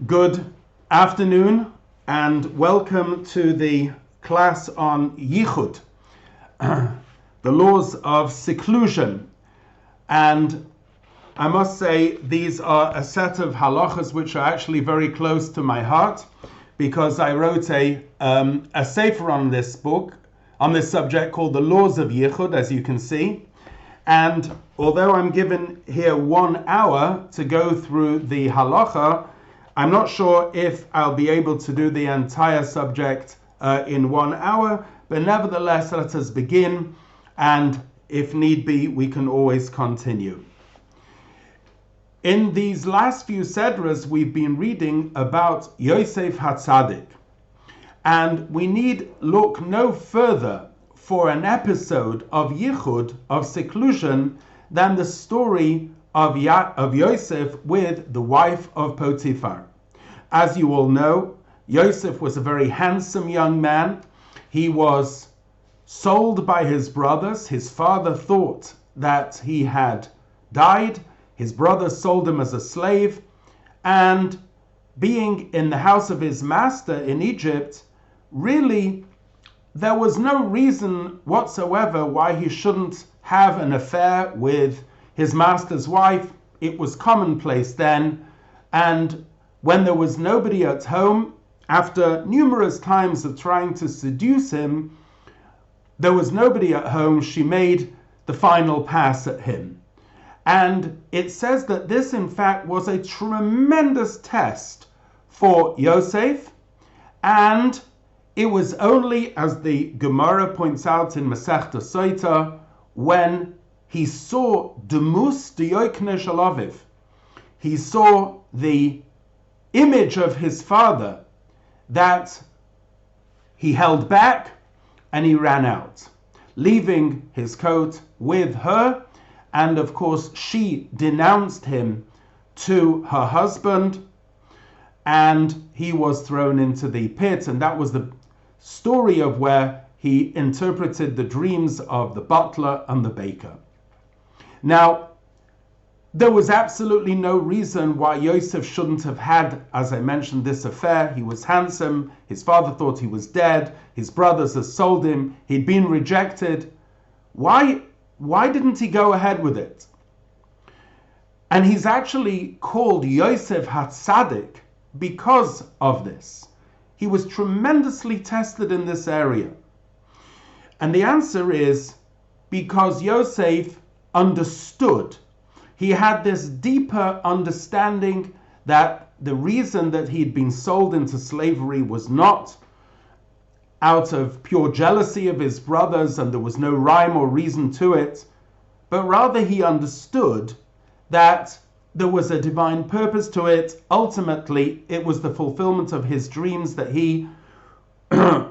Good afternoon and welcome to the class on Yichud, the laws of seclusion. And I must say these are a set of halachas which are actually very close to my heart, because I wrote a sefer on this book, on this subject, called the Laws of Yichud, as you can see. And although I'm given here 1 hour to go through the halacha, I'm not sure if I'll be able to do the entire subject in 1 hour, but nevertheless, let us begin, and if need be, we can always continue. In these last few sedras, we've been reading about Yosef HaTzadik, and we need look no further for an episode of Yichud, of seclusion, than the story of Yosef with the wife of Potiphar. As you all know, Yosef was a very handsome young man. He was sold by his brothers. His father thought that he had died. His brothers sold him as a slave. And being in the house of his master in Egypt, really, there was no reason whatsoever why he shouldn't have an affair with his master's wife. It was commonplace then, and when there was nobody at home, after numerous times of trying to seduce him, there was nobody at home, she made the final pass at him. And it says that this in fact was a tremendous test for Yosef, and it was only, as the Gemara points out in Masechta Soita, when he saw Demus Diokne Shalaviv, he saw the image of his father, that he held back and he ran out, leaving his coat with her. And of course, she denounced him to her husband, and he was thrown into the pit. And that was the story of where he interpreted the dreams of the butler and the baker. Now, there was absolutely no reason why Yosef shouldn't have had, as I mentioned, this affair. He was handsome. His father thought he was dead. His brothers had sold him. He'd been rejected. Why didn't he go ahead with it? And he's actually called Yosef HaTzadik because of this. He was tremendously tested in this area. And the answer is because Yosef understood. He had this deeper understanding that the reason that he'd been sold into slavery was not out of pure jealousy of his brothers, and there was no rhyme or reason to it, but rather he understood that there was a divine purpose to it. Ultimately, it was the fulfillment of his dreams that he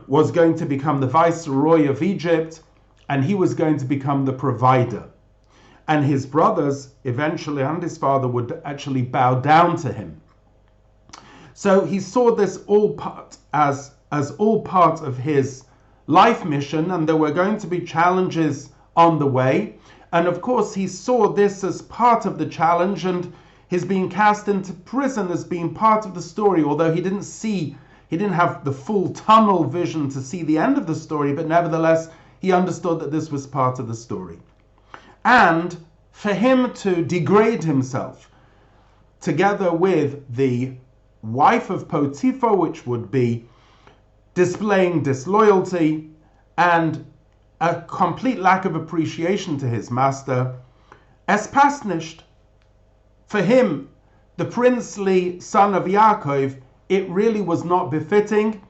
was going to become the viceroy of Egypt, and he was going to become the provider. And his brothers eventually, and his father, would actually bow down to him. So he saw this all part as all part of his life mission, and there were going to be challenges on the way. And of course, he saw this as part of the challenge, and his being cast into prison as being part of the story, although he didn't have the full tunnel vision to see the end of the story, but nevertheless, he understood that this was part of the story. And for him to degrade himself together with the wife of Potiphar, which would be displaying disloyalty and a complete lack of appreciation to his master, es passt nicht. For him, the princely son of Yaakov, it really was not befitting.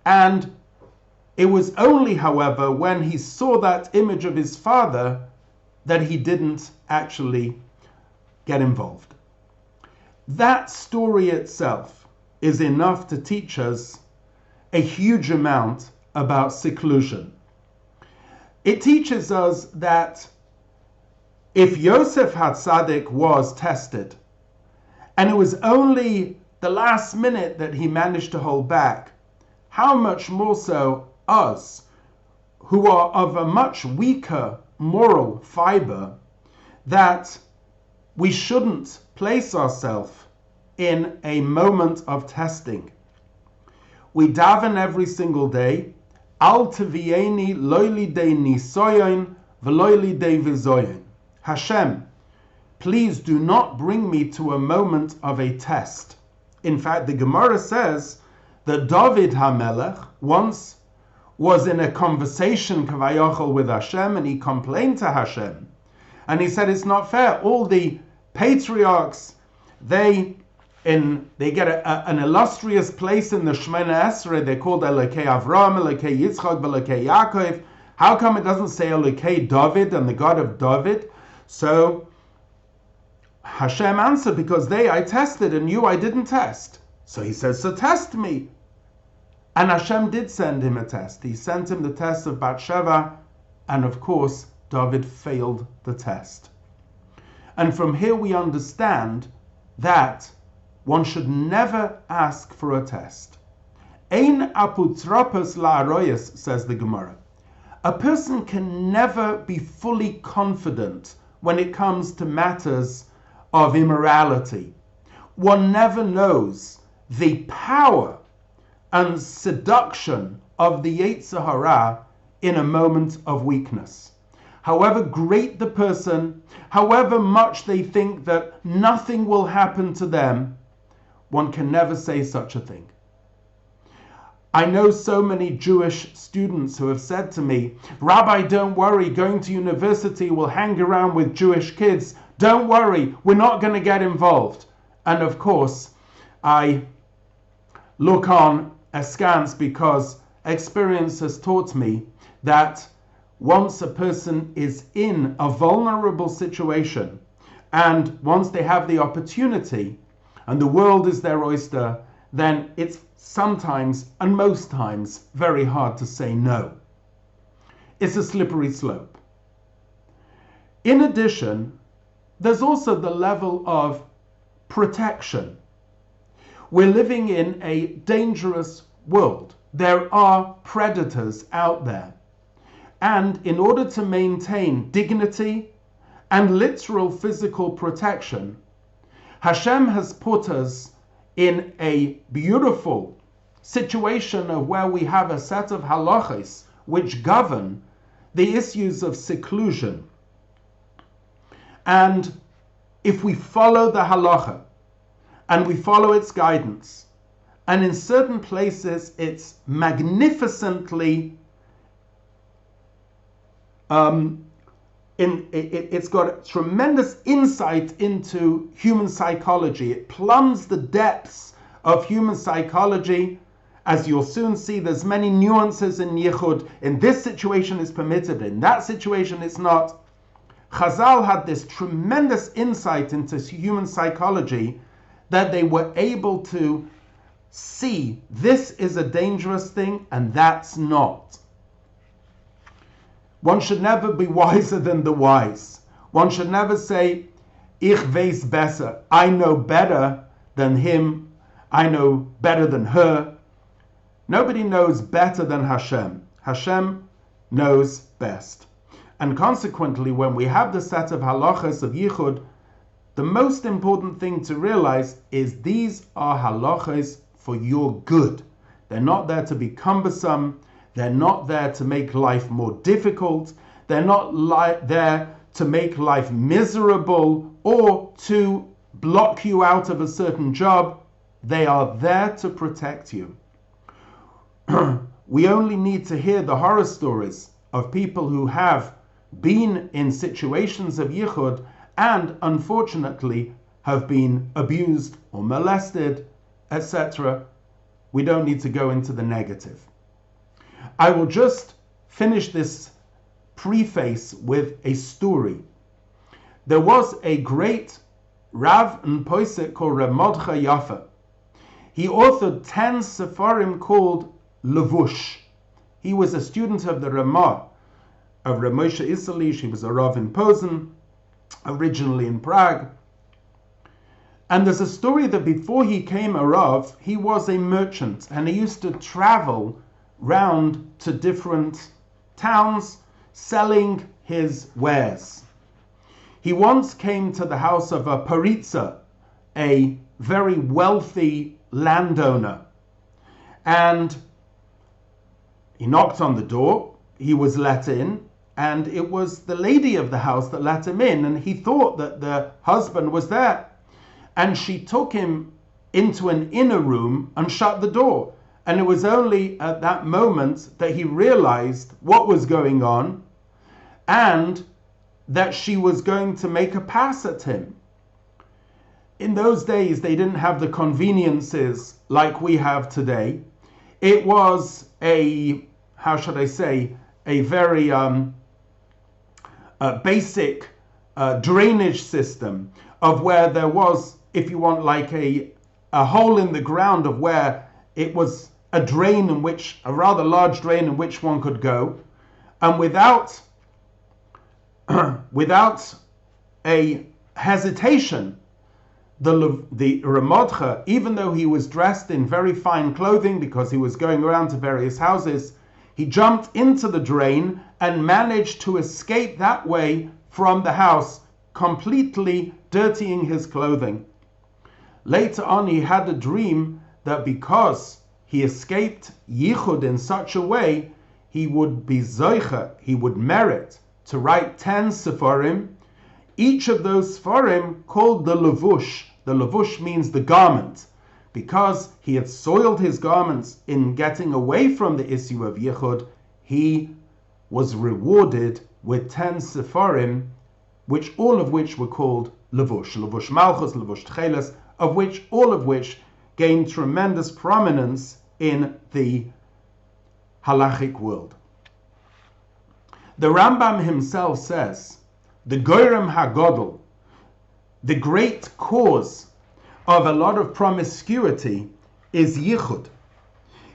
And it was only, however, when he saw that image of his father that he didn't actually get involved. That story itself is enough to teach us a huge amount about seclusion. It teaches us that if Yosef HaTzadik was tested, and it was only the last minute that he managed to hold back, how much more so us, who are of a much weaker moral fiber, that we shouldn't place ourselves in a moment of testing. We daven every single day, Al tevieni loyli de nisoyon v'loyli de vizoyon. Hashem, please do not bring me to a moment of a test. In fact, the Gemara says that David HaMelech once was in a conversation kavayachol with Hashem, and he complained to Hashem. And he said, it's not fair. All the patriarchs, they get an illustrious place in the Shemona Esrei. They're called Elokei Avram, Elokei Yitzchak, Elokei Yaakov. How come it doesn't say Elokei David and the God of David? So Hashem answered, because I tested and you I didn't test. So he says, so test me. And Hashem did send him a test. He sent him the test of Bathsheba, and of course David failed the test. And from here we understand that one should never ask for a test. Ein aputropos la'aroyas, says the Gemara. A person can never be fully confident when it comes to matters of immorality. One never knows the power and seduction of the Yetzer Hara in a moment of weakness. However great the person, however much they think that nothing will happen to them, one can never say such a thing. I know so many Jewish students who have said to me, Rabbi, don't worry, going to university will hang around with Jewish kids. Don't worry, we're not going to get involved. And of course, I look on askance, because experience has taught me that once a person is in a vulnerable situation, and once they have the opportunity, and the world is their oyster, then it's sometimes, and most times, very hard to say no. It's a slippery slope. In addition, there's also the level of protection. We're living in a dangerous world. There are predators out there. And in order to maintain dignity and literal physical protection, Hashem has put us in a beautiful situation of where we have a set of halachos which govern the issues of seclusion. And if we follow the halacha and we follow its guidance, and in certain places it's magnificently it's got tremendous insight into human psychology. It plumbs the depths of human psychology. As you'll soon see, there's many nuances in Yichud. In this situation it's permitted, in that situation it's not. Chazal had this tremendous insight into human psychology that they were able to see this is a dangerous thing and that's not. One should never be wiser than the wise. One should never say, Ich weiß besser. I know better than him. I know better than her. Nobody knows better than Hashem. Hashem knows best. And consequently, when we have the set of halachas of Yichud, the most important thing to realize is these are halachas for your good. They're not there to be cumbersome. They're not there to make life more difficult. They're not there to make life miserable or to block you out of a certain job. They are there to protect you. We only need to hear the horror stories of people who have been in situations of Yichud and unfortunately have been abused or molested, etc. We don't need to go into the negative. I will just finish this preface with a story. There was a great Rav and Posek called Reb Mordechai Yaffa. He authored 10 sefarim called Levush. He was a student of the Ramah, of Reb Moshe Isserlich. He was a Rav in Posen, originally in Prague. And there's a story that before he came a Rav, he was a merchant, and he used to travel round to different towns selling his wares. He once came to the house of a paritza, a very wealthy landowner. And he knocked on the door, he was let in, and it was the lady of the house that let him in, and he thought that the husband was there. And she took him into an inner room and shut the door. And it was only at that moment that he realized what was going on and that she was going to make a pass at him. In those days, they didn't have the conveniences like we have today. It was a, how should I say, a very basic drainage system of where there was, if you want, like a hole in the ground of where it was a drain in which, a rather large drain in which one could go. And without a hesitation, the Ramodcha, even though he was dressed in very fine clothing because he was going around to various houses, he jumped into the drain and managed to escape that way from the house, completely dirtying his clothing. Later on, he had a dream that because he escaped Yichud in such a way, he would be Zoicha, he would merit to write 10 Sefarim, each of those Sefarim called the Levush. The Levush means the garment. Because he had soiled his garments in getting away from the issue of Yichud, he was rewarded with 10 Sefarim, which all of which were called Levush. Levush Malchus, Levush Tcheles, all of which gained tremendous prominence in the halachic world. The Rambam himself says, the Goyrem HaGodol, the great cause of a lot of promiscuity is Yichud.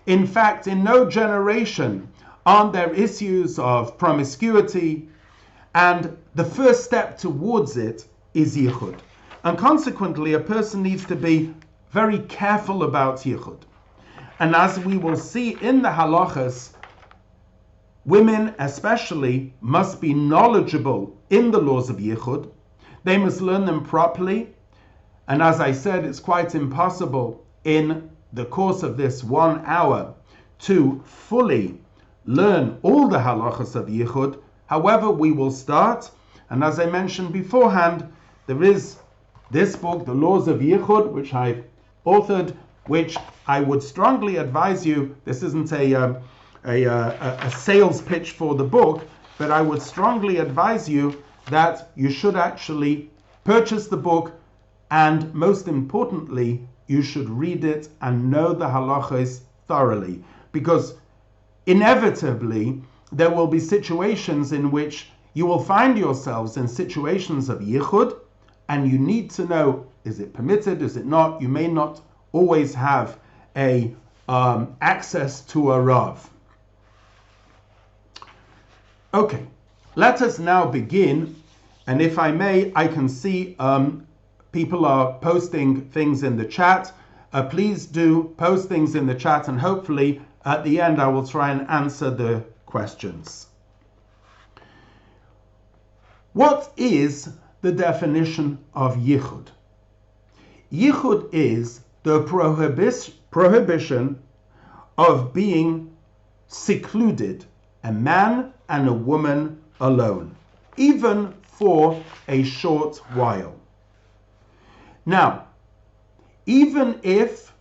In fact, in no generation aren't there issues of promiscuity, and the first step towards it is Yichud. And consequently, a person needs to be very careful about Yichud. And as we will see in the halachas, women especially must be knowledgeable in the laws of Yichud. They must learn them properly. And as I said, it's quite impossible in the course of this 1 hour to fully learn all the halachas of Yichud. However, we will start. And as I mentioned beforehand, there is this book, The Laws of Yichud, which I've authored, which I would strongly advise you. This isn't a sales pitch for the book, but I would strongly advise you that you should actually purchase the book, and most importantly, you should read it and know the halachas thoroughly, because inevitably there will be situations in which you will find yourselves in situations of Yichud, and you need to know, is it permitted, is it not? You may not always have a access to a Rav. Okay, let us now begin, and if I may, I can see people are posting things in the chat. Please do post things in the chat, and hopefully at the end I will try and answer the questions. What is the definition of Yichud? Yichud is the prohibition of being secluded, a man and a woman alone, even for a short while. Now, even if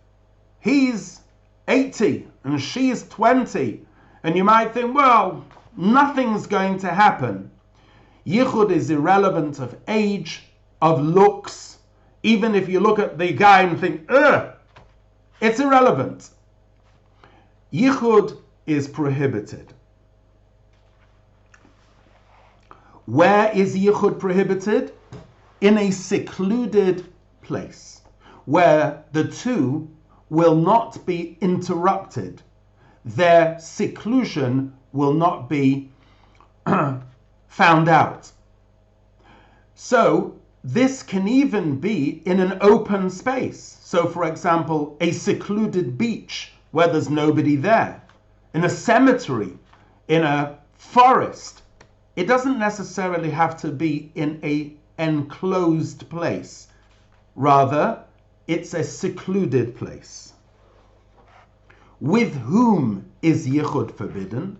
he's 80 and she's 20, and you might think, well, nothing's going to happen. Yichud is irrelevant of age, of looks. Even if you look at the guy and think, it's irrelevant. Yichud is prohibited. Where is Yichud prohibited? In a secluded place, where the two will not be interrupted. Their seclusion will not be found out. So this can even be in an open space. So for example, a secluded beach where there's nobody there, in a cemetery, in a forest. It doesn't necessarily have to be in an enclosed place. Rather, it's a secluded place. With whom is Yichud forbidden?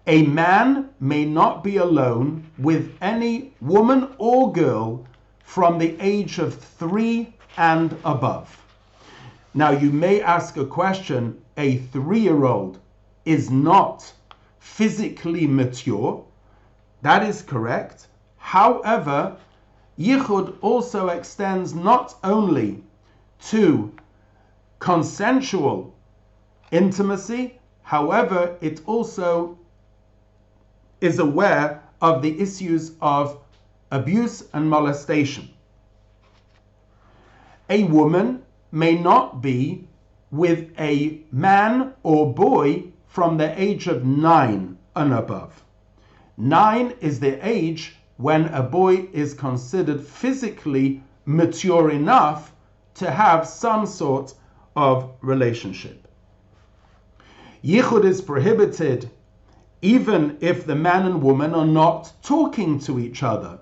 A man may not be alone with any woman or girl from the age of 3 and above. Now you may ask a question, a 3-year-old is not physically mature. That is correct. However, Yichud also extends not only to consensual intimacy, however, it also is aware of the issues of abuse and molestation. A woman may not be with a man or boy from the age of 9 and above. 9 is the age when a boy is considered physically mature enough to have some sort of relationship. Yichud is prohibited even if the man and woman are not talking to each other,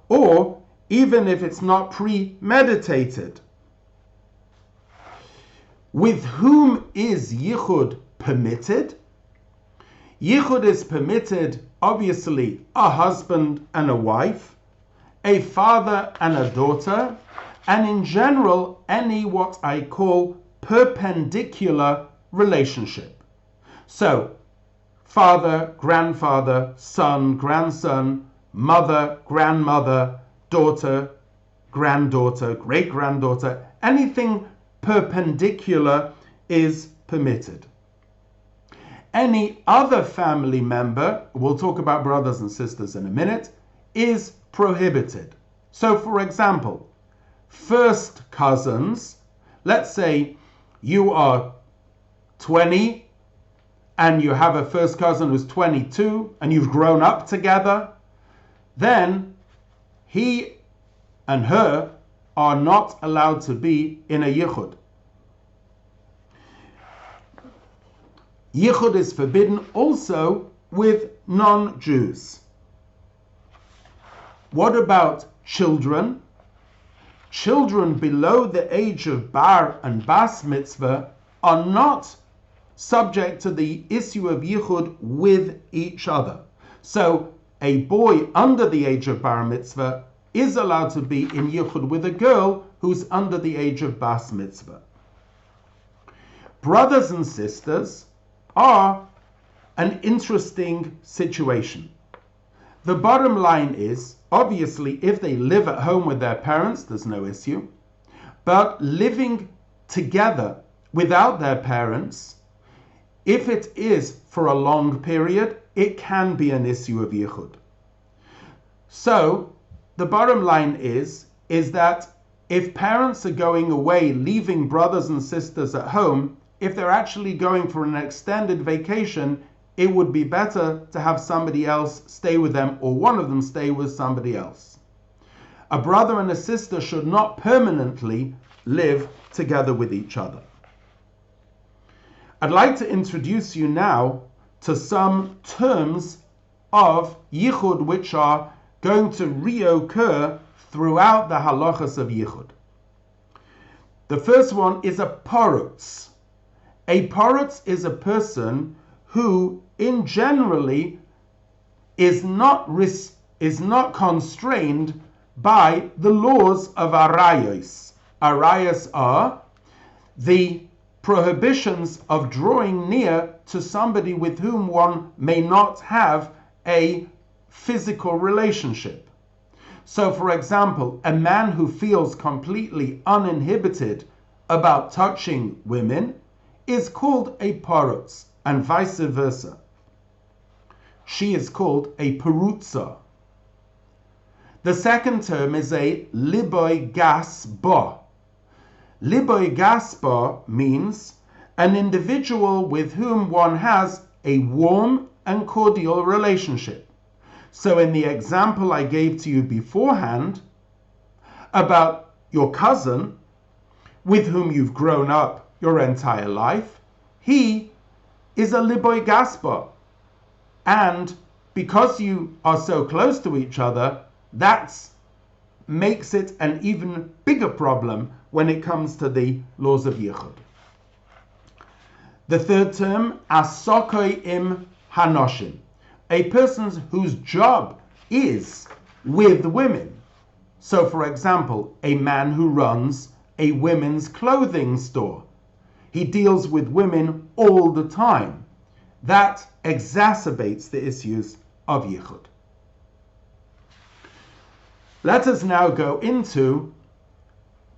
or even if it's not premeditated. With whom is Yichud permitted? Yichud is permitted, obviously, a husband and a wife, a father and a daughter, and in general, any what I call perpendicular relationship. So, father, grandfather, son, grandson, mother, grandmother, daughter, granddaughter, great-granddaughter, anything perpendicular is permitted. Any other family member, we'll talk about brothers and sisters in a minute, is prohibited. So for example, first cousins, let's say you are 20 and you have a first cousin who's 22 and you've grown up together, then he and her are not allowed to be in a yichud. Yichud is forbidden also with non-Jews. What about children? Children below the age of bar and bas mitzvah are not subject to the issue of yichud with each other. So a boy under the age of bar mitzvah is allowed to be in yichud with a girl who's under the age of bas mitzvah. Brothers and sisters are an interesting situation. The bottom line is, obviously, if they live at home with their parents, there's no issue. But living together without their parents, if it is for a long period, it can be an issue of yichud. So, the bottom line is that if parents are going away, leaving brothers and sisters at home, if they're actually going for an extended vacation, it would be better to have somebody else stay with them, or one of them stay with somebody else. A brother and a sister should not permanently live together with each other. I'd like to introduce you now to some terms of yichud which are going to reoccur throughout the halachas of yichud. The first one is a porutz. A porutz is a person who, in generally, is not constrained by the laws of arayos. Arayos are the prohibitions of drawing near to somebody with whom one may not have a physical relationship. So, for example, a man who feels completely uninhibited about touching women is called a porutz, and vice versa. She is called a perutza. The second term is a liboy gas ba. Liboy gas ba means an individual with whom one has a warm and cordial relationship. So in the example I gave to you beforehand about your cousin with whom you've grown up your entire life, he is a liboy gaspa. And because you are so close to each other, that's makes it an even bigger problem when it comes to the laws of Yichud. The third term, asokoi im hanoshim, a person whose job is with women. So, for example, a man who runs a women's clothing store. He deals with women all the time. That exacerbates the issues of Yichud. Let us now go into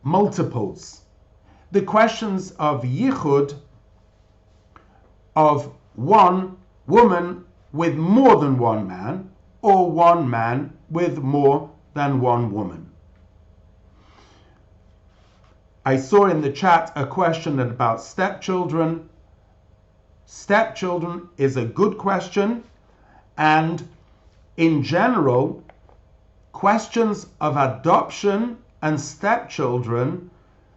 multiples. The questions of Yichud of one woman with more than one man, or one man with more than one woman. I saw in the chat a question about stepchildren. Stepchildren is a good question, and in general, questions of adoption and stepchildren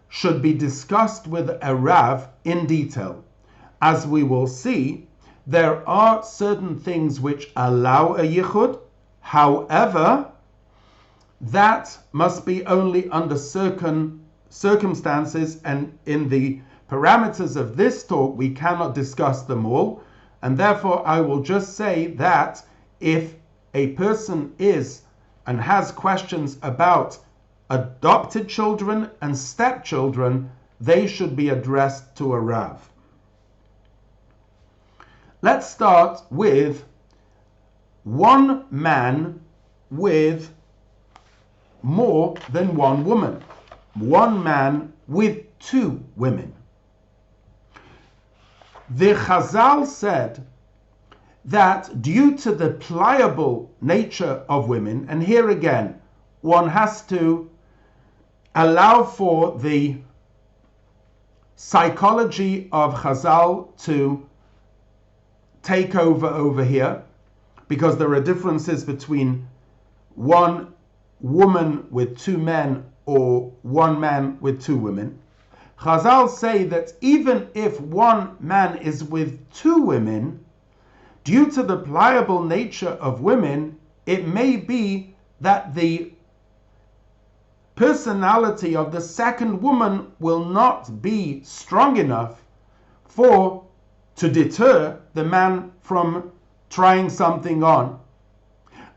should be discussed with a Rav in detail. As we will see, there are certain things which allow a yichud. However, that must be only under certain circumstances, and in the parameters of this talk we cannot discuss them all, and therefore I will just say that if a person is and has questions about adopted children and stepchildren, they should be addressed to a Rav. Let's start with one man with more than one woman. One man with two women. The Chazal said that due to the pliable nature of women, and here again, one has to allow for the psychology of Chazal to take over here, because there are differences between one woman with two men or one man with two women. Chazal say that even if one man is with two women, due to the pliable nature of women, it may be that the personality of the second woman will not be strong enough to deter the man from trying something on.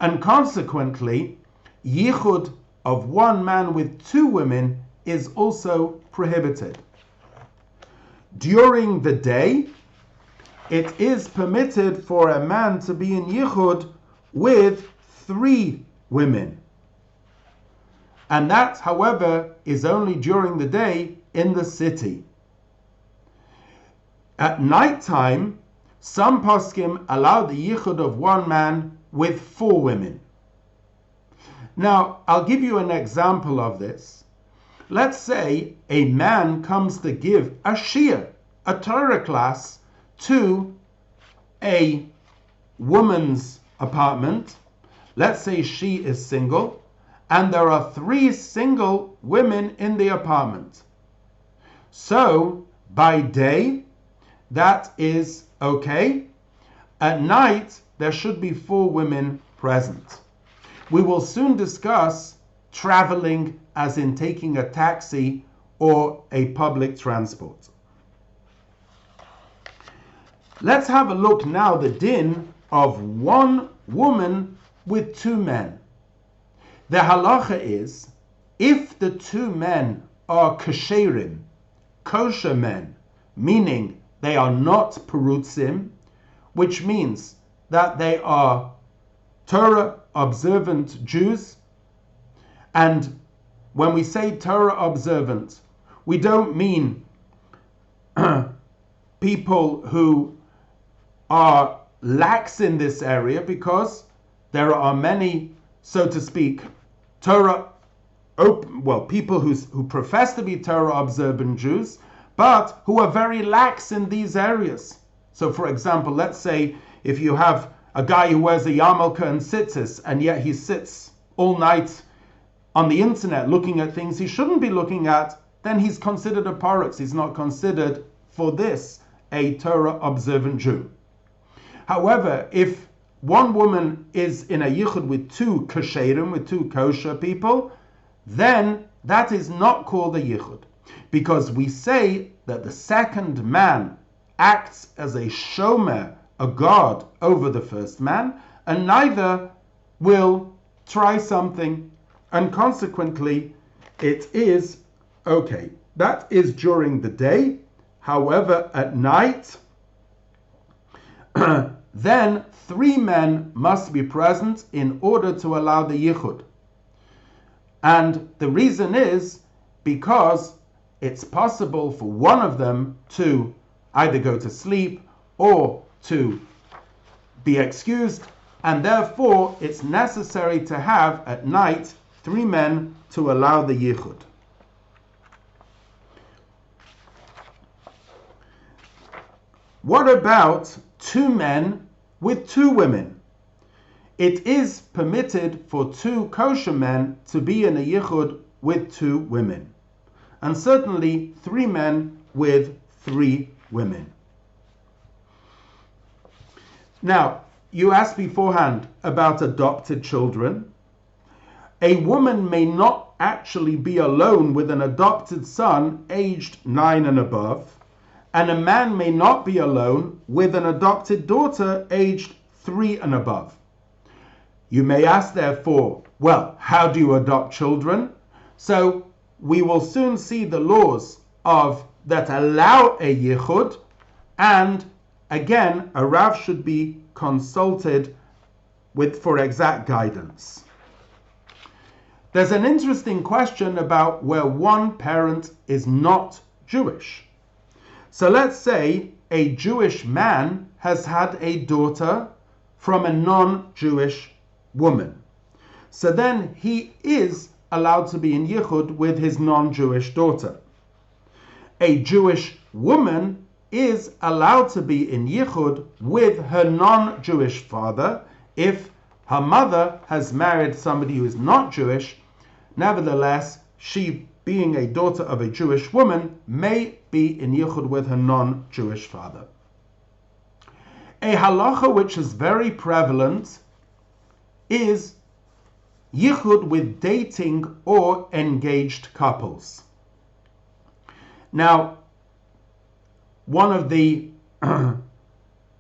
And consequently, yichud of one man with two women is also prohibited. During the day, it is permitted for a man to be in yichud with three women. And that, however, is only during the day in the city. At night time, some poskim allow the yichud of one man with four women. Now, I'll give you an example of this. Let's say a man comes to give a shiur, a Torah class, to a woman's apartment. Let's say she is single, and there are three single women in the apartment. So, by day, that is okay. At night, there should be four women present. We will soon discuss traveling, as in taking a taxi or a public transport. Let's have a look now the din of one woman with two men. The halacha is, if the two men are kasherim, kosher men, meaning they are not perutzim, which means that they are Torah observant Jews. And when we say Torah observant, we don't mean people who are lax in this area, because there are many, so to speak, people who profess to be Torah observant Jews, but who are very lax in these areas. So, for example, let's say if you have a guy who wears a yarmulke and tzitzis, and yet he sits all night on the internet looking at things he shouldn't be looking at, then he's considered a porotz. He's not considered, for this, a Torah observant Jew. However, if one woman is in a yichud with two kasherim, with two kosher people, then that is not called a yichud, because we say that the second man acts as a shomer, a guard over the first man, and neither will try something, and consequently it is okay. That is during the day. However, at night, then 3 men must be present in order to allow the yichud. And the reason is because it's possible for one of them to either go to sleep or to be excused, and therefore it's necessary to have at night 3 men to allow the yichud. What about 2 men with 2 women? It is permitted for 2 kosher men to be in a yichud with 2 women, and certainly 3 men with 3 women. Now, you asked beforehand about adopted children. A woman may not actually be alone with an adopted son aged 9 and above, and a man may not be alone with an adopted daughter aged 3 and above. You may ask, therefore, well, how do you adopt children? So we will soon see the laws that allow a yichud, and again, a Rav should be consulted for exact guidance. There's an interesting question about where one parent is not Jewish. So let's say a Jewish man has had a daughter from a non-Jewish woman. So then he is allowed to be in yichud with his non-Jewish daughter. A Jewish woman is allowed to be in yichud with her non-Jewish father if her mother has married somebody who is not Jewish. Nevertheless, she, being a daughter of a Jewish woman, may be in yichud with her non-Jewish father. A halacha which is very prevalent is yichud with dating or engaged couples. Now, one of the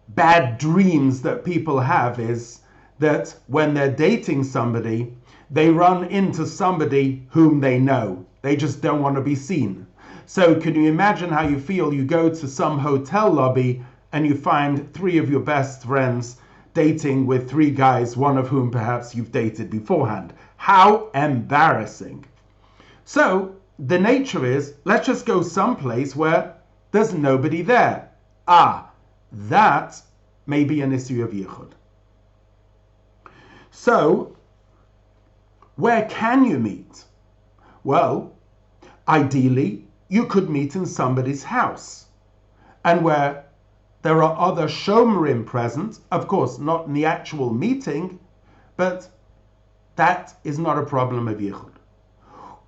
bad dreams that people have is that when they're dating somebody, they run into somebody whom they know. They just don't want to be seen. So can you imagine how you feel? You go to some hotel lobby and you find 3 of your best friends dating with 3 guys, one of whom perhaps you've dated beforehand. How embarrassing. So the nature is, let's just go someplace where there's nobody there. That may be an issue of yichud. So, where can you meet? Well, ideally, you could meet in somebody's house. And where there are other shomerim present, of course, not in the actual meeting, but that is not a problem of yichud.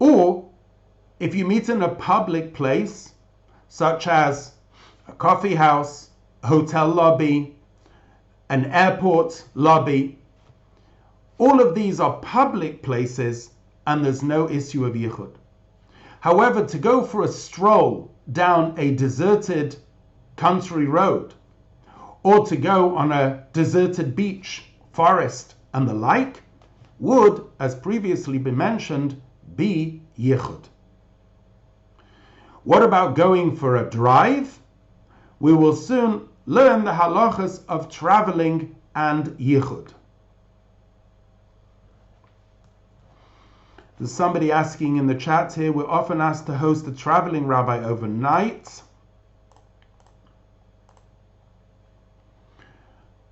Or, if you meet in a public place, such as a coffee house, a hotel lobby, an airport lobby, all of these are public places and there's no issue of yichud. However, to go for a stroll down a deserted country road, or to go on a deserted beach, forest, and the like, would, as previously been mentioned, be yichud. What about going for a drive? We will soon learn the halachas of traveling and yichud. There's somebody asking in the chat here, we're often asked to host a traveling rabbi overnight.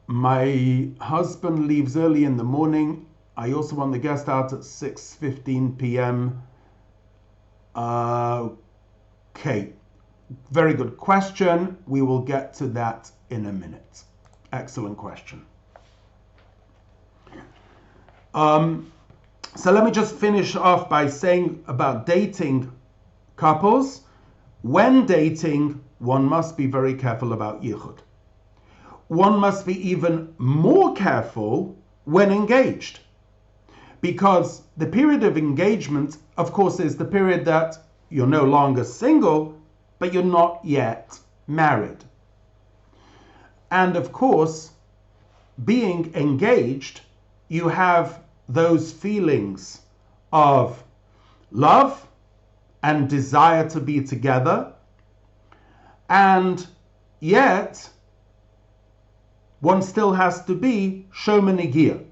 My husband leaves early in the morning. I also want the guest out at 6:15 p.m. Okay, very good question. We will get to that in a minute. Excellent question. So let me just finish off by saying about dating couples. When dating, one must be very careful about yichud. One must be even more careful when engaged, Because the period of engagement, of course, is the period that you're no longer single, but you're not yet married. And of course, being engaged, you have those feelings of love and desire to be together, and yet one still has to be shomenigir.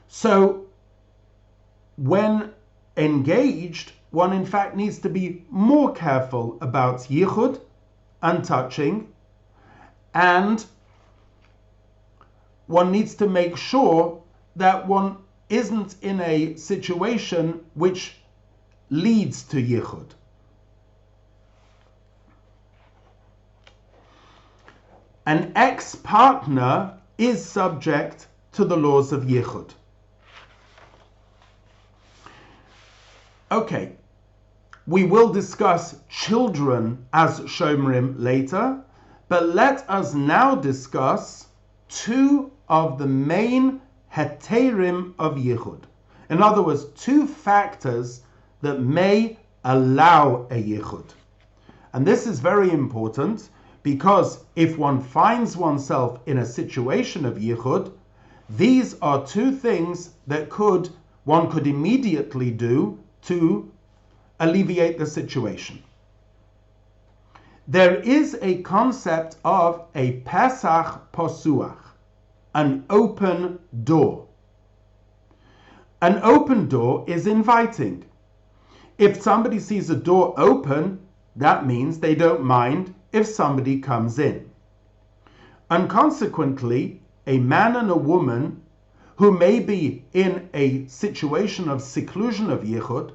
So when engaged, one in fact needs to be more careful about yichud and touching, and one needs to make sure that one isn't in a situation which leads to yichud. An ex-partner is subject to the laws of yichud. Okay, we will discuss children as shomrim later, but let us now discuss two of the main heterim of yichud. In other words, two factors that may allow a yichud. And this is very important, because if one finds oneself in a situation of yichud, these are two things that one could immediately do to alleviate the situation. There is a concept of a Pesach Posuach, an open door. An open door is inviting. If somebody sees a door open, that means they don't mind if somebody comes in. And consequently, a man and a woman who may be in a situation of seclusion of yichud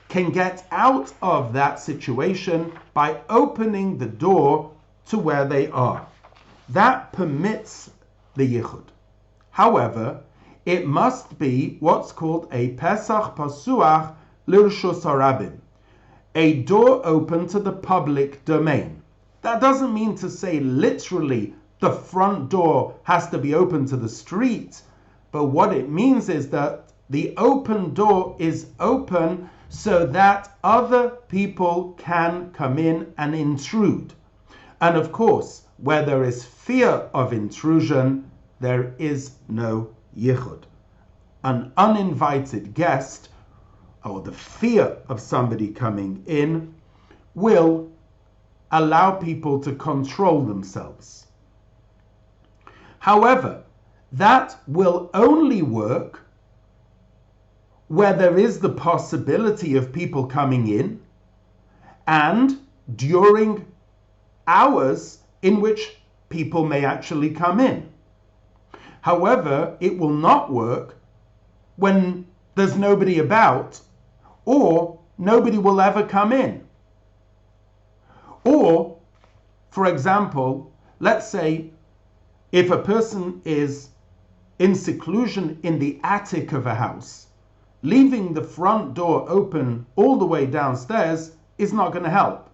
can get out of that situation by opening the door to where they are. That permits the yichud. However, it must be what's called a Pesach Pasuach Lirshus Harabim, a door open to the public domain. That doesn't mean to say literally the front door has to be open to the street, but what it means is that the open door is open so that other people can come in and intrude. And of course, where there is fear of intrusion, there is no yichud. An uninvited guest, or the fear of somebody coming in, will allow people to control themselves. However, that will only work where there is the possibility of people coming in and during hours in which people may actually come in. However, it will not work when there's nobody about, or nobody will ever come in. Or, for example, let's say if a person is in seclusion in the attic of a house, leaving the front door open all the way downstairs is not going to help,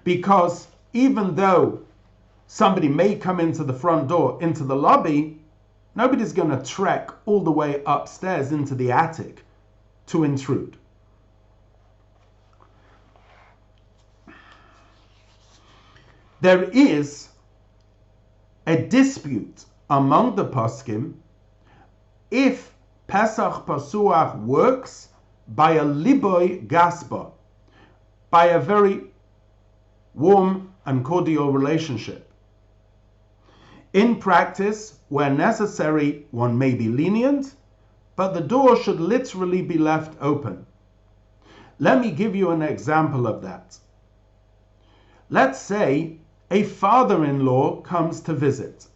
because even though somebody may come into the front door, into the lobby, nobody's going to trek all the way upstairs into the attic to intrude. There is a dispute among the poskim if Pesach Pasuach works by a liboy gaspa, by a very warm and cordial relationship. In practice, where necessary, one may be lenient, but the door should literally be left open. Let me give you an example of that. Let's say a father-in-law comes to visit.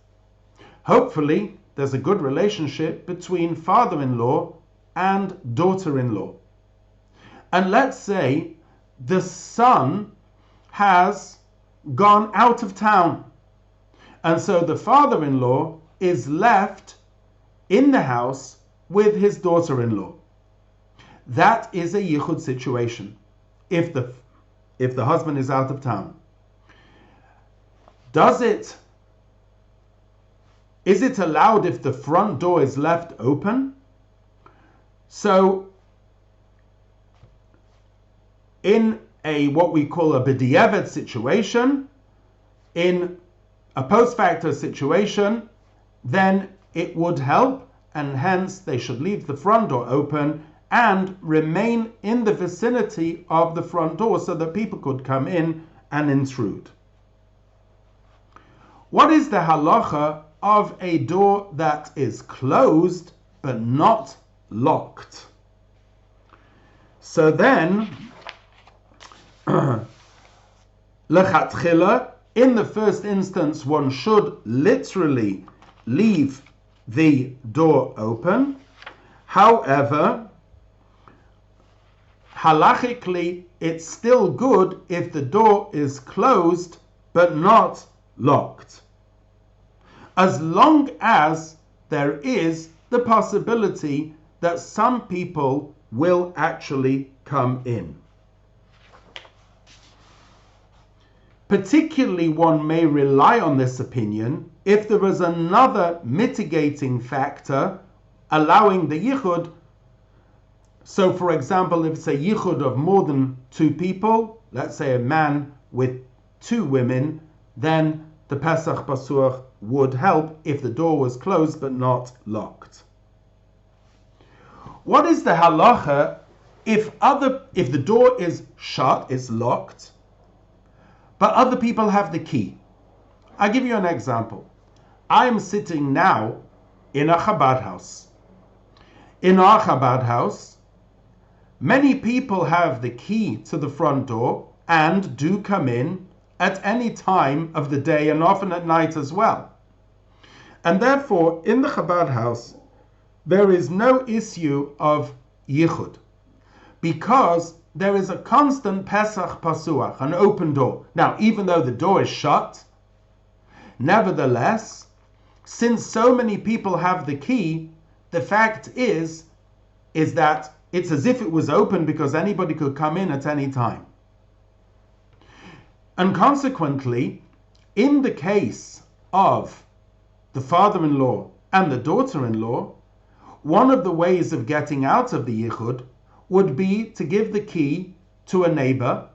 Hopefully, there's a good relationship between father-in-law and daughter-in-law. And let's say the son has gone out of town. And so the father-in-law is left in the house with his daughter-in-law. That is a yichud situation if the husband is out of town. Is it allowed if the front door is left open? So in a what we call a b'diavad situation, in a post facto situation, then it would help, and hence they should leave the front door open and remain in the vicinity of the front door so that people could come in and intrude. What is the halacha of a door that is closed but not locked? So then, lechatchila, in the first instance, one should literally leave the door open. However, halachically, it's still good if the door is closed but not locked, as long as there is the possibility that some people will actually come in. Particularly, one may rely on this opinion if there is another mitigating factor allowing the yichud. So, for example, if it's a yichud of more than two people, let's say a man with two women, then the Pesach Pasuach would help if the door was closed but not locked. What is the halacha if the door is shut, it's locked, but other people have the key? I'll give you an example. I am sitting now in a Chabad house. In our Chabad house, many people have the key to the front door and do come in at any time of the day and often at night as well. And therefore, in the Chabad house, there is no issue of yichud, because there is a constant Pesach Pasuach, an open door. Now, even though the door is shut, nevertheless, since so many people have the key, the fact is that it's as if it was open because anybody could come in at any time. And consequently, in the case of the father-in-law and the daughter-in-law, one of the ways of getting out of the yichud would be to give the key to a neighbor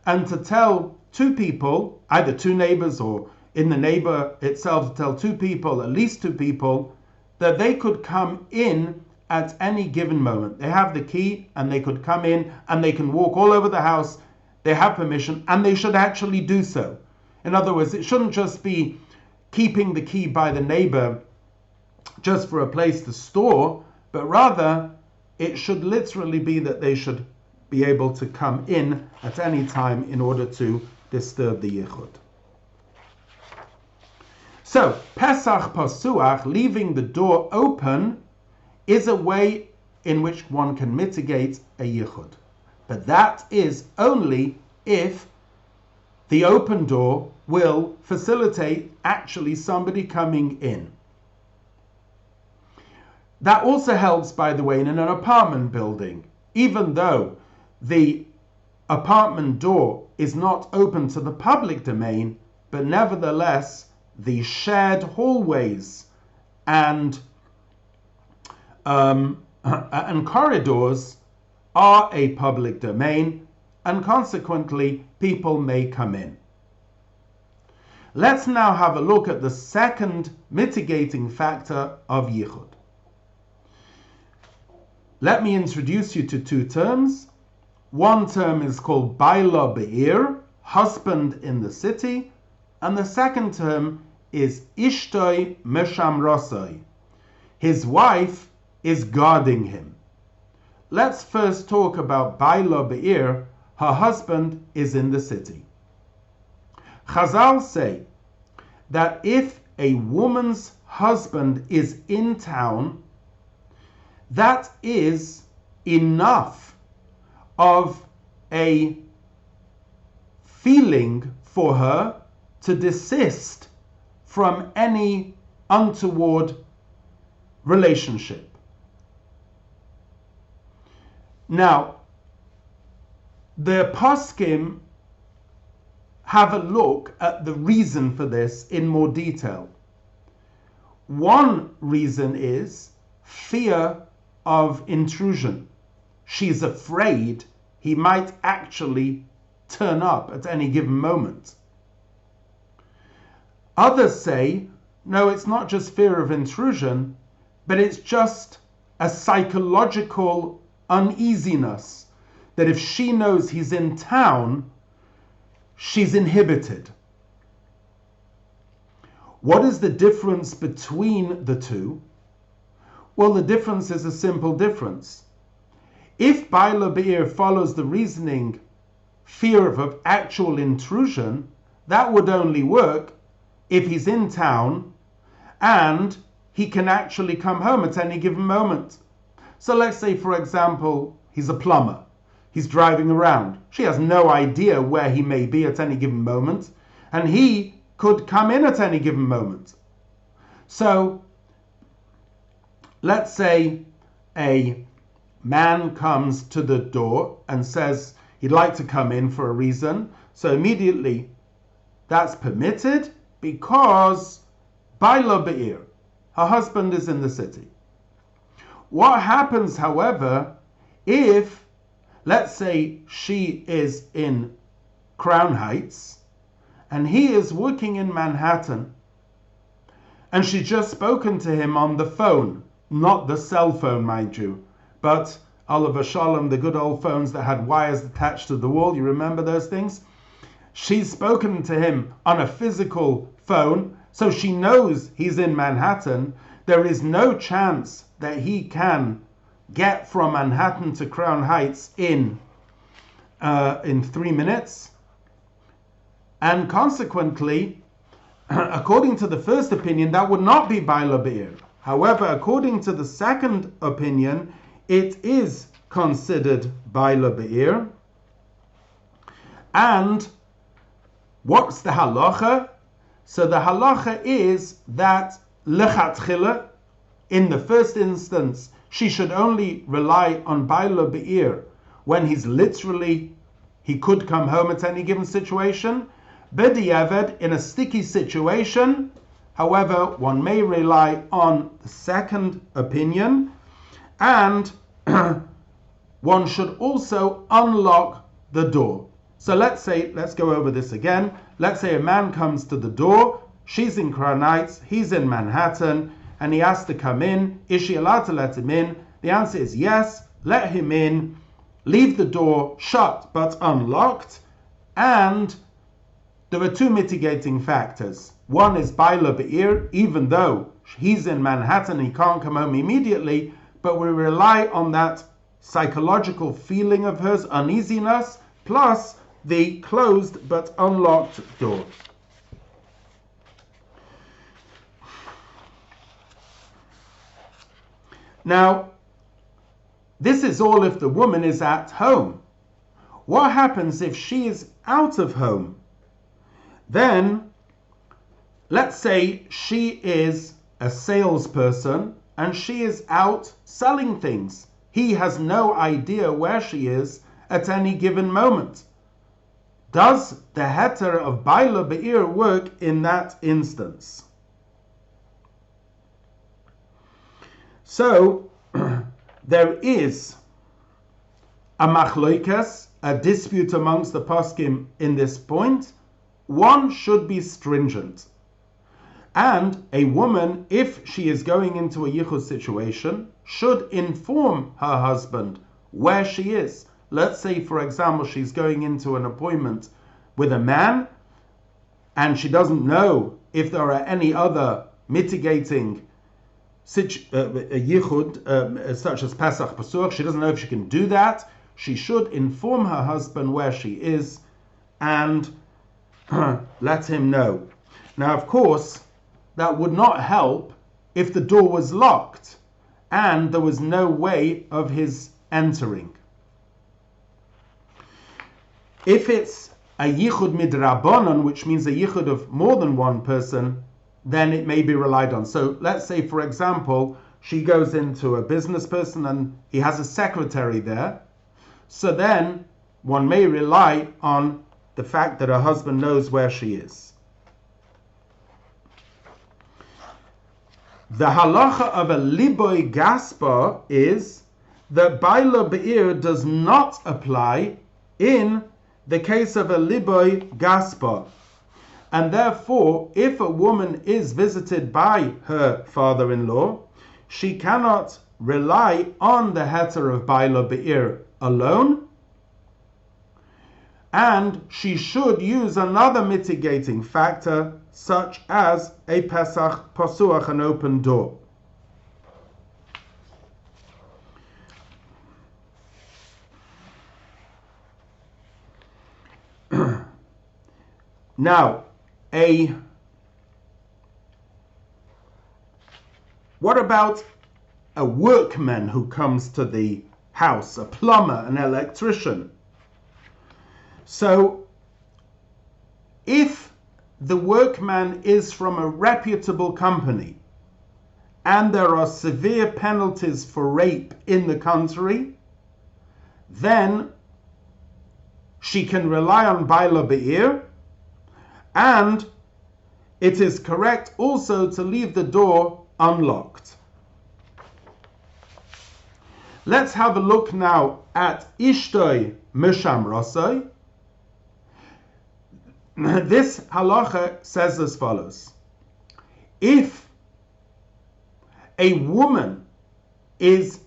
and to tell two people, either two neighbors or in the neighbor itself, to tell two people, at least two people, that they could come in at any given moment. They have the key and they could come in and they can walk all over the house. They have permission and they should actually do so. In other words, it shouldn't just be keeping the key by the neighbor just for a place to store, but rather it should literally be that they should be able to come in at any time in order to disturb the yichud. So, Pesach Pasuach, leaving the door open, is a way in which one can mitigate a yichud. But that is only if the open door will facilitate actually somebody coming in. That also helps, by the way, in an apartment building. Even though the apartment door is not open to the public domain, but nevertheless, the shared hallways and corridors are a public domain, and consequently, people may come in. Let's now have a look at the second mitigating factor of yichud. Let me introduce you to two terms. One term is called Baila Be'ir, husband in the city, and the second term is Ishtoi Meshamrosoi. His wife is guarding him. Let's first talk about Baila Be'ir, her husband is in the city. Chazal say that if a woman's husband is in town, that is enough of a feeling for her to desist from any untoward relationship. Now, the poskim have a look at the reason for this in more detail. One reason is fear of intrusion. She's afraid he might actually turn up at any given moment. Others say, no, it's not just fear of intrusion, but it's just a psychological uneasiness that if she knows he's in town, she's inhibited. What is the difference between the two? Well, the difference is a simple difference. If Baila Be'ir follows the reasoning, fear of actual intrusion, that would only work if he's in town and he can actually come home at any given moment. So let's say, for example, he's a plumber. He's driving around. She has no idea where he may be at any given moment, and he could come in at any given moment. So let's say a man comes to the door and says he'd like to come in for a reason. So immediately that's permitted because Baila Be'ir, her husband is in the city. What happens, however, if, let's say, she is in Crown Heights and he is working in Manhattan and she's just spoken to him on the phone, not the cell phone, mind you, but Oliver Shalom, the good old phones that had wires attached to the wall, you remember those things? She's spoken to him on a physical phone, so she knows he's in Manhattan. There is no chance that he can get from Manhattan to Crown Heights in 3 minutes. And consequently, according to the first opinion, that would not be Baila Be'ir. However, according to the second opinion, it is considered Baila Be'ir. And what's the halacha? So the halacha is that lechatchila, in the first instance, she should only rely on Baila Be'ir when he's literally, he could come home at any given situation. B'diavad, in a sticky situation, however, one may rely on the second opinion, and one should also unlock the door. So let's go over this again. Let's say a man comes to the door, she's in Crown Heights, he's in Manhattan, and he has to come in. Is she allowed to let him in? The answer is yes, let him in, leave the door shut but unlocked, and there are two mitigating factors. One is Baila Be'ir, even though he's in Manhattan, he can't come home immediately, but we rely on that psychological feeling of hers, uneasiness, plus the closed but unlocked door. Now, this is all if the woman is at home. What happens if she is out of home? Then, let's say she is a salesperson and she is out selling things. He has no idea where she is at any given moment. Does the heter of Baila Be'ir work in that instance? So, there is a machloikas, a dispute amongst the poskim in this point. One should be stringent. And a woman, if she is going into a yichud situation, should inform her husband where she is. Let's say, for example, she's going into an appointment with a man and she doesn't know if there are any other mitigating yichud, such as Pesach Pasur. She doesn't know if she can do that. She should inform her husband where she is and let him know. Now, of course, that would not help if the door was locked and there was no way of his entering. If it's a yichud midrabanan, which means a yichud of more than one person, then it may be relied on. So let's say, for example, she goes into a business person and he has a secretary there. So then one may rely on the fact that her husband knows where she is. The halacha of a liboy gaspa is that baila be'ir does not apply in the case of a liboy gaspa. And therefore, if a woman is visited by her father-in-law, she cannot rely on the heter of baila be'ir alone, and she should use another mitigating factor, such as a pesach pasuach, an open door. Now, what about a workman who comes to the house, a plumber, an electrician? So, if the workman is from a reputable company and there are severe penalties for rape in the country, then she can rely on baila be'ir, and it is correct also to leave the door unlocked. Let's have a look now at ishtoi misham rasoi. This halacha says as follows: if a woman is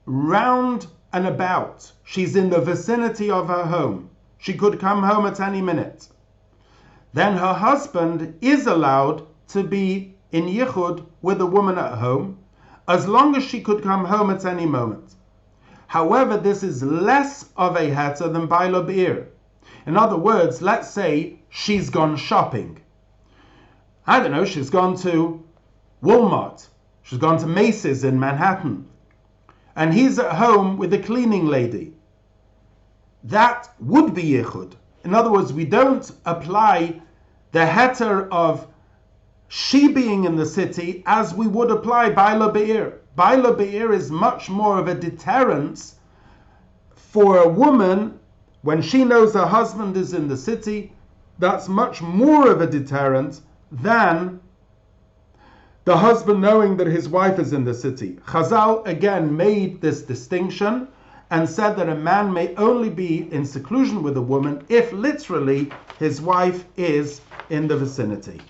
round and about, she's in the vicinity of her home, she could come home at any minute, then her husband is allowed to be in yichud with a woman at home, as long as she could come home at any moment. However, this is less of a heter than baila be'ir. In other words, let's say she's gone shopping. I don't know, she's gone to Walmart, she's gone to Macy's in Manhattan, and he's at home with the cleaning lady. That would be yichud. In other words, we don't apply the heter of she being in the city as we would apply baila be'ir. Baila be'ir is much more of a deterrence for a woman when she knows her husband is in the city. That's much more of a deterrent than the husband knowing that his wife is in the city. Chazal again made this distinction and said that a man may only be in seclusion with a woman if literally his wife is in the vicinity.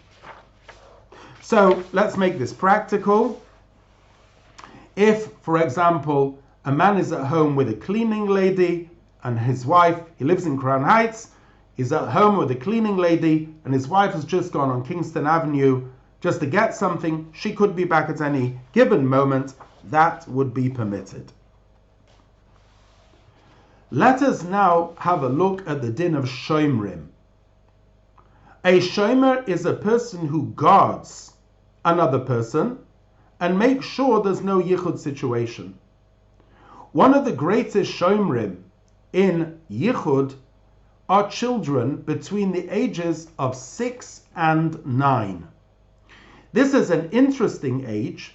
So let's make this practical. If, for example, a man is at home with a cleaning lady and his wife, he lives in Crown Heights, he's at home with a cleaning lady and his wife has just gone on Kingston Avenue just to get something, she could be back at any given moment, that would be permitted. Let us now have a look at the din of shomrim. A shomer is a person who guards another person and makes sure there's no yichud situation. One of the greatest shomrim in yichud are children between the ages of 6 and 9. This is an interesting age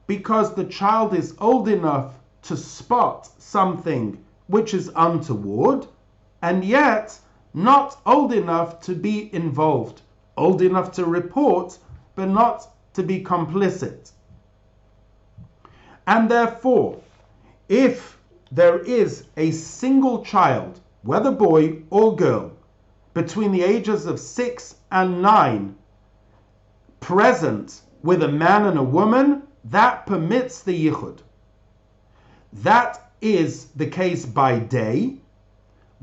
because the child is old enough to spot something which is untoward, and yet not old enough to be involved, old enough to report, but not to be complicit. And therefore, if there is a single child, whether boy or girl, between the ages of 6 and 9, present with a man and a woman, that permits the yichud. That is the case by day.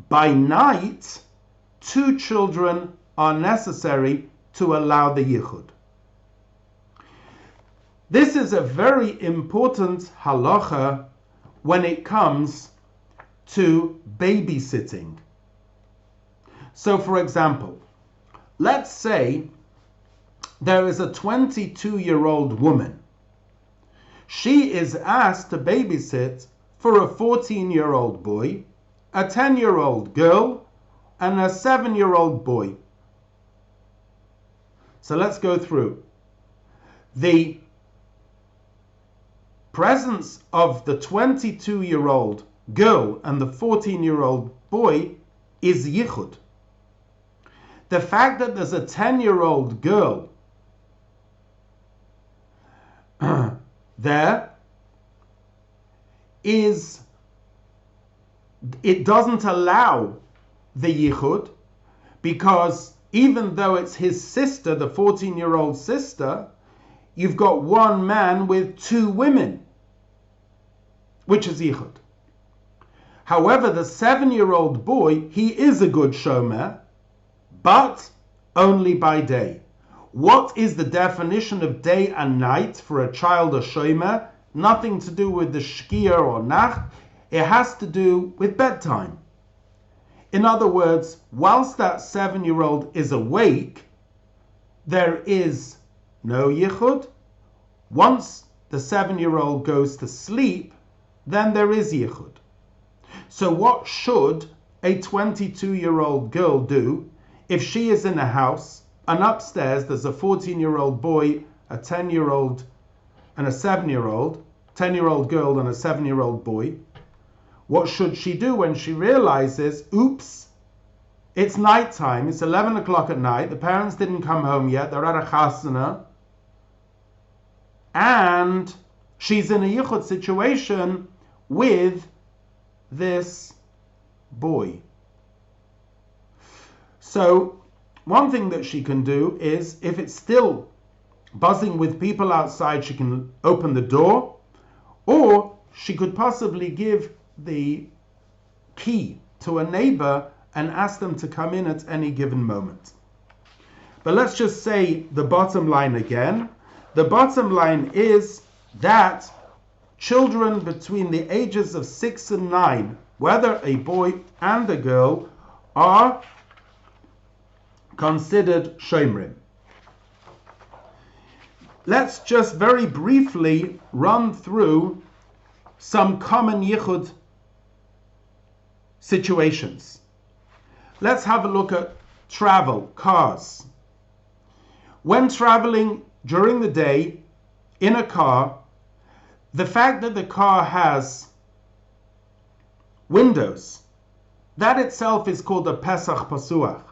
By night, 2 children are necessary to allow the yichud. This is a very important halacha when it comes to babysitting. So, for example, let's say there is a 22-year-old woman. She is asked to babysit for a 14-year-old boy, a 10-year-old girl, and a 7-year-old boy. So let's go through. The presence of the 22-year-old girl and the 14-year-old boy is yichud. The fact that there's a 10-year-old girl there is, it doesn't allow the yichud, because even though it's his sister, the 14-year-old sister, you've got one man with two women, which is yichud. However, the 7-year-old boy, he is a good shomer, but only by day. What is the definition of day and night for a child, a shomer? Nothing to do with the shkia or nacht. It has to do with bedtime. In other words, whilst that 7-year-old is awake, there is no yichud. Once the 7-year-old goes to sleep, then there is yichud. So what should a 22-year-old girl do if she is in a house and upstairs there's a 14-year-old boy, a 10-year-old and a 7-year-old, 10-year-old girl and a 7-year-old boy? What should she do when she realizes, oops, it's nighttime, it's 11 o'clock at night, the parents didn't come home yet, they're at a chasana, and she's in a yichud situation with this boy? So one thing that she can do is, if it's still buzzing with people outside, she can open the door, or she could possibly give the key to a neighbor and ask them to come in at any given moment. But let's just say the bottom line again. The bottom line is that children between the ages of 6 and 9, whether a boy and a girl, are considered shomrim. Let's just very briefly run through some common yichud situations. Let's have a look at travel, cars. When traveling during the day in a car, the fact that the car has windows, that itself is called a Pesach Pasuach.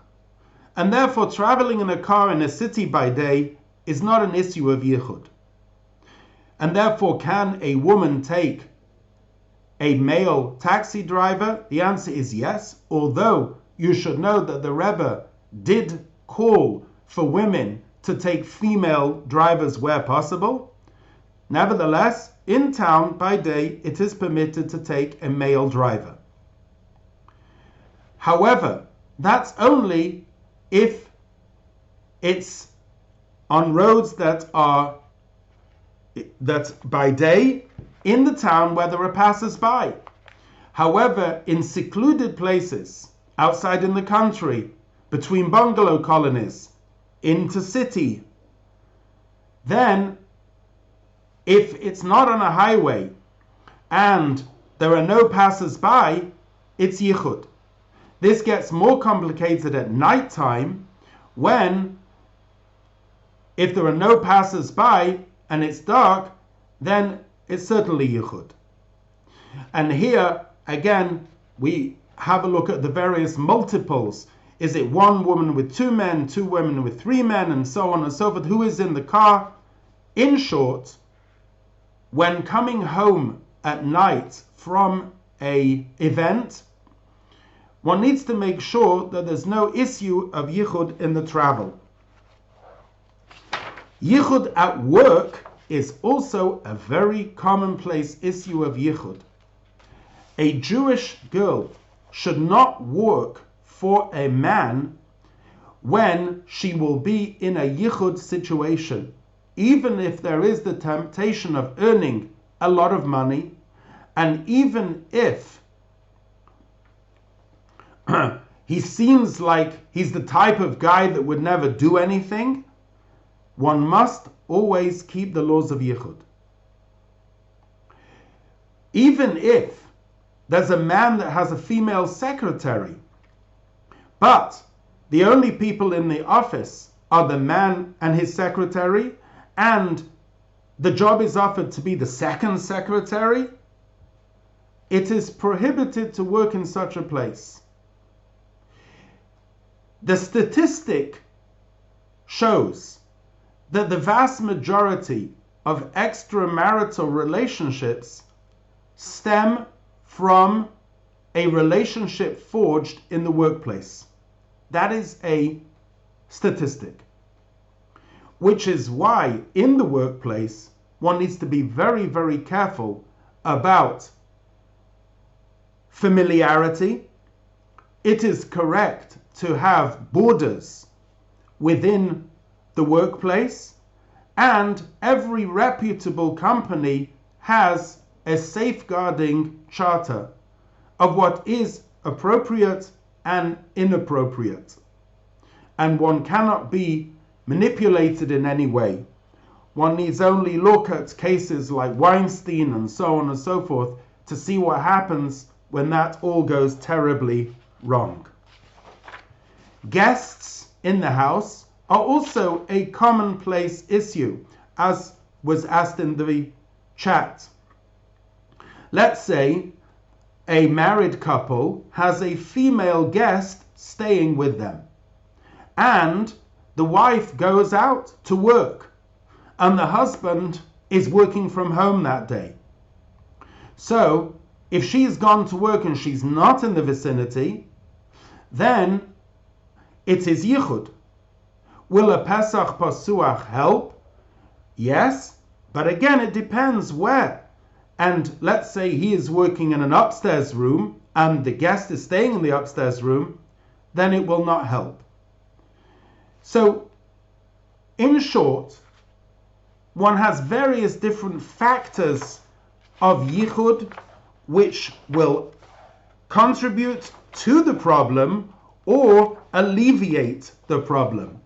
And therefore, traveling in a car in a city by day is not an issue of yichud. And therefore, can a woman take a male taxi driver? The answer is yes, although you should know that the Rebbe did call for women to take female drivers where possible. Nevertheless, in town by day, it is permitted to take a male driver. However, that's only if it's on roads that by day in the town where there are passers-by. However, in secluded places, outside in the country, between bungalow colonies, into city, then if it's not on a highway and there are no passers-by, it's yichud. This gets more complicated at night time, when if there are no passers-by and it's dark, then it's certainly yichud. And here again we have a look at the various multiples. Is it one woman with two men, two women with three men, and so on and so forth? Who is in the car? In short, when coming home at night from an event, one needs to make sure that there's no issue of yichud in the travel. Yichud at work is also a very commonplace issue of yichud. A Jewish girl should not work for a man when she will be in a yichud situation, even if there is the temptation of earning a lot of money, and even if he seems like he's the type of guy that would never do anything, one must always keep the laws of Yichud. Even if there's a man that has a female secretary, but the only people in the office are the man and his secretary, and the job is offered to be the second secretary, it is prohibited to work in such a place. The statistic shows that the vast majority of extramarital relationships stem from a relationship forged in the workplace. That is a statistic. Which is why in the workplace one needs to be very, very careful about familiarity. It is correct to have borders within the workplace, and every reputable company has a safeguarding charter of what is appropriate and inappropriate. And one cannot be manipulated in any way. One needs only look at cases like Weinstein and so on and so forth to see what happens when that all goes terribly wrong. Guests in the house are also a commonplace issue, as was asked in the chat. Let's say a married couple has a female guest staying with them, and the wife goes out to work, and the husband is working from home that day. So, if she's gone to work and she's not in the vicinity, then it is Yichud. Will a Pesach Pasuach help? Yes, but again it depends where. And let's say he is working in an upstairs room and the guest is staying in the upstairs room, then it will not help. So, in short, one has various different factors of Yichud which will contribute to the problem or alleviate the problem.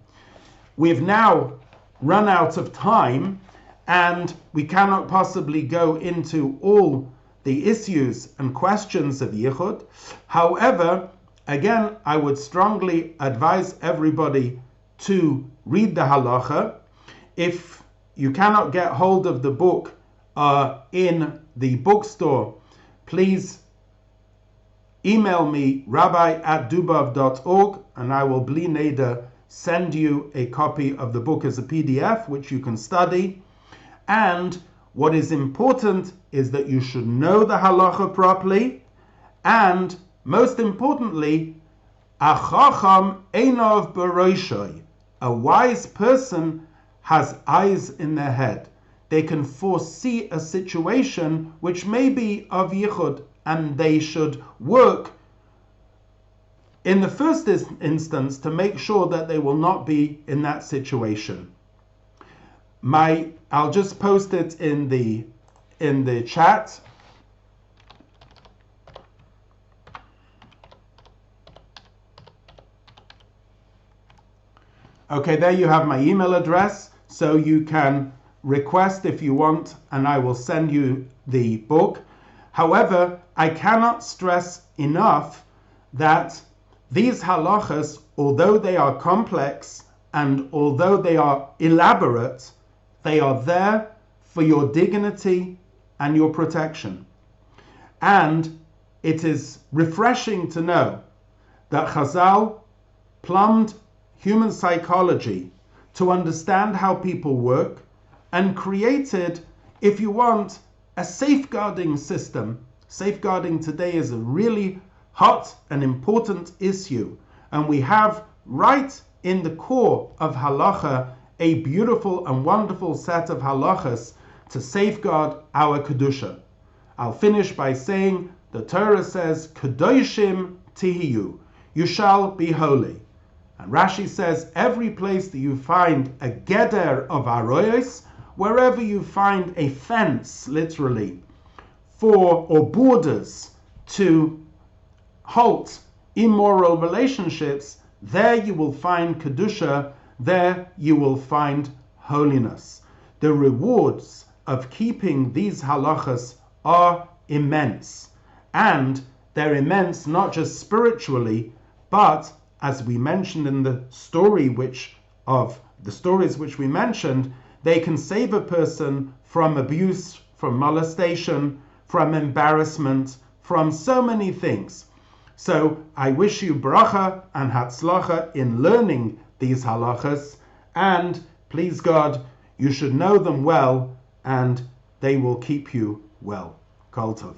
We've now run out of time, and we cannot possibly go into all the issues and questions of Yichud. However, again, I would strongly advise everybody to read the halacha. If you cannot get hold of the book in the bookstore, please email me, rabbi@dubov.org, and I will bli neder send you a copy of the book as a PDF, which you can study. And what is important is that you should know the halacha properly, and most importantly, a chacham einov b'roshoi. A wise person has eyes in their head. They can foresee a situation which may be of Yichud, and they should work in the first instance to make sure that they will not be in that situation. I'll just post it in the chat. Okay, there you have my email address, so you can request if you want, and I will send you the book. However, I cannot stress enough that these halachas, although they are complex and although they are elaborate, they are there for your dignity and your protection. And it is refreshing to know that Chazal plumbed human psychology to understand how people work and created, if you want, a safeguarding system. Safeguarding today is a really hot and important issue, and we have right in the core of halacha a beautiful and wonderful set of halachas to safeguard our kedusha. I'll finish by saying the Torah says, Kedoshim tihiyu, you shall be holy. And Rashi says, every place that you find a geder of aroyos, wherever you find a fence, literally, or borders to halt immoral relationships, there you will find kedusha, there you will find holiness. The rewards of keeping these halachas are immense, and they're immense not just spiritually, but as we mentioned in the stories which we mentioned, they can save a person from abuse, from molestation, from embarrassment, from so many things. So I wish you bracha and hatzlacha in learning these halachas, and please God, you should know them well and they will keep you well. Kol Tov.